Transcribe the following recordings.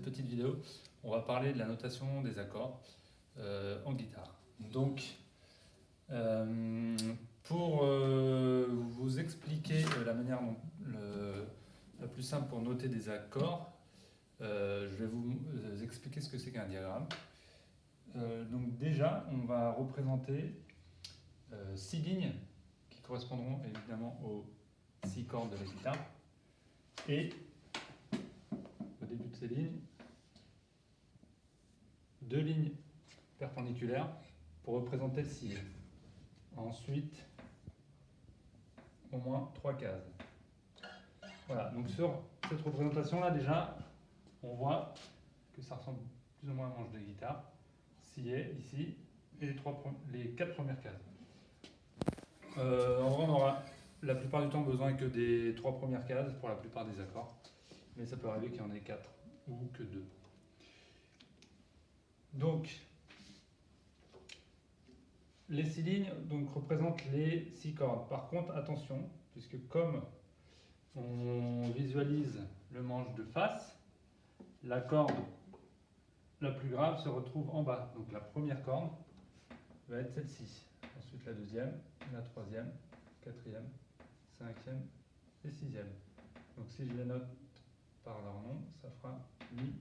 petite vidéo, on va parler de la notation des accords en guitare. Donc, pour vous expliquer la manière la plus simple pour noter des accords, je vais vous expliquer ce que c'est qu'un diagramme. Donc déjà, on va représenter 6 lignes qui correspondront évidemment aux 6 cordes de la guitare. Et au début de ces lignes, 2 lignes perpendiculaires pour représenter le si. Ensuite, au moins 3 cases. Voilà, donc sur cette représentation-là, déjà, on voit que ça ressemble plus ou moins à un manche de guitare. Si est ici, et les 4 premières cases. En vrai, on aura la plupart du temps besoin que des 3 premières cases pour la plupart des accords, mais ça peut arriver qu'il y en ait 4 ou que 2. Donc, les 6 lignes donc, représentent les 6 cordes. Par contre, attention, puisque comme on visualise le manche de face, la corde la plus grave se retrouve en bas. Donc la première corde va être celle-ci. Ensuite la deuxième, la troisième, quatrième, cinquième et sixième. Donc si je les note par leur nom, ça fera Mi,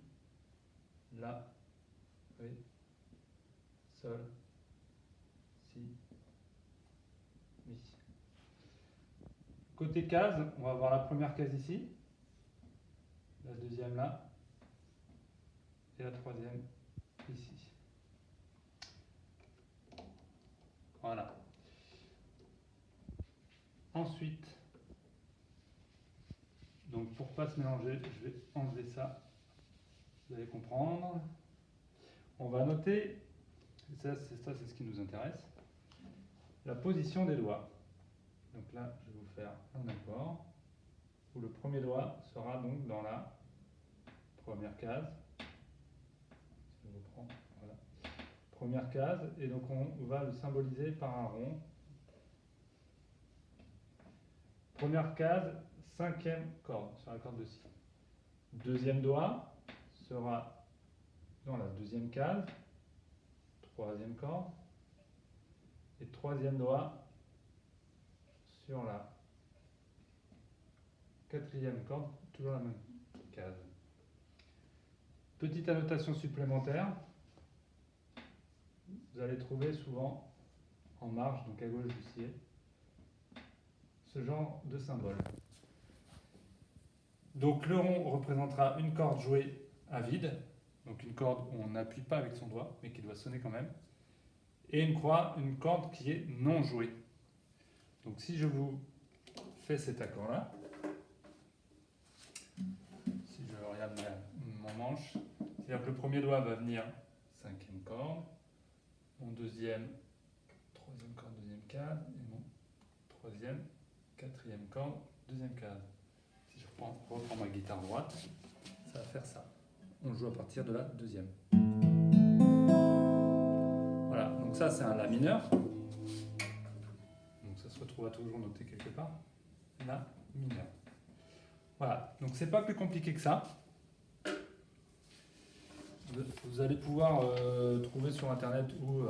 La, Ré, Sol, Si, Mi. Côté case, on va avoir la première case ici, la deuxième là, et la troisième ici. Voilà. Ensuite, donc pour ne pas se mélanger, je vais enlever ça. Vous allez comprendre. On va noter, ça c'est ce qui nous intéresse, la position des doigts. Donc là, je vais vous faire un accord où le premier doigt sera donc dans la première case. Je reprends, voilà. Première case, et donc on va le symboliser par un rond. Première case, cinquième corde sur la corde de Si. Deuxième doigt sera dans la deuxième case, troisième corde, et troisième doigt sur la quatrième corde, toujours la même case. Petite annotation supplémentaire, vous allez trouver souvent en marge, donc à gauche du Si, ce genre de symbole. Donc le rond représentera une corde jouée à vide, donc une corde où on n'appuie pas avec son doigt, mais qui doit sonner quand même, et une croix, une corde qui est non jouée. Donc si je vous fais cet accord-là, si je regarde mon manche, c'est-à-dire que le premier doigt va venir cinquième corde, mon deuxième, troisième corde, deuxième case, et mon troisième, quatrième corde, deuxième case. Si je reprends ma guitare droite, ça va faire ça. On joue à partir de la deuxième. Voilà, donc ça c'est un La mineur. Donc ça se retrouvera toujours noté quelque part. La mineur. Voilà, donc c'est pas plus compliqué que ça. Vous allez pouvoir trouver sur internet ou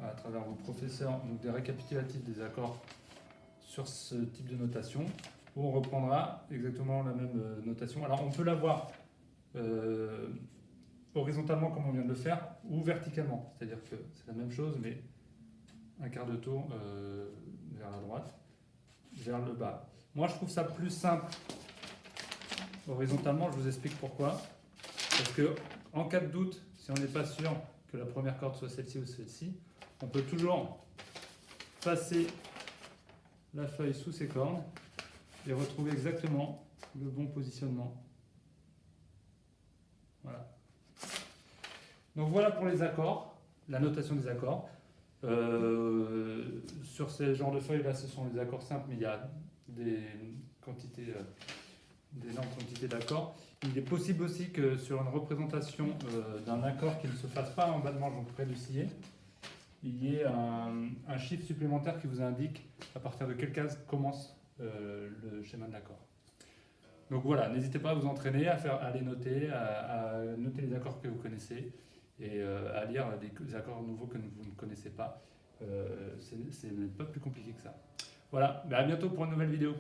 à travers vos professeurs donc des récapitulatifs des accords sur ce type de notation où on reprendra exactement la même notation. Alors on peut l'avoir horizontalement comme on vient de le faire ou verticalement, c'est-à-dire que c'est la même chose mais un quart de tour vers la droite, vers le bas. Moi je trouve ça plus simple horizontalement, je vous explique pourquoi. Parce que en cas de doute, si on n'est pas sûr que la première corde soit celle-ci ou celle-ci, on peut toujours passer la feuille sous ces cordes et retrouver exactement le bon positionnement. Voilà. Donc voilà pour les accords, la notation des accords. Sur ces genres de feuilles là, ce sont les accords simples, mais il y a des quantités, d'énormes quantités d'accords. Il est possible aussi que sur une représentation d'un accord qui ne se fasse pas en bas de manche, donc près du sillet, il y ait un chiffre supplémentaire qui vous indique à partir de quelle case commence le schéma de l'accord. Donc voilà, n'hésitez pas à vous entraîner, à les noter, à noter les accords que vous connaissez et à lire des accords nouveaux que vous ne connaissez pas. C'est pas plus compliqué que ça. Voilà, à bientôt pour une nouvelle vidéo.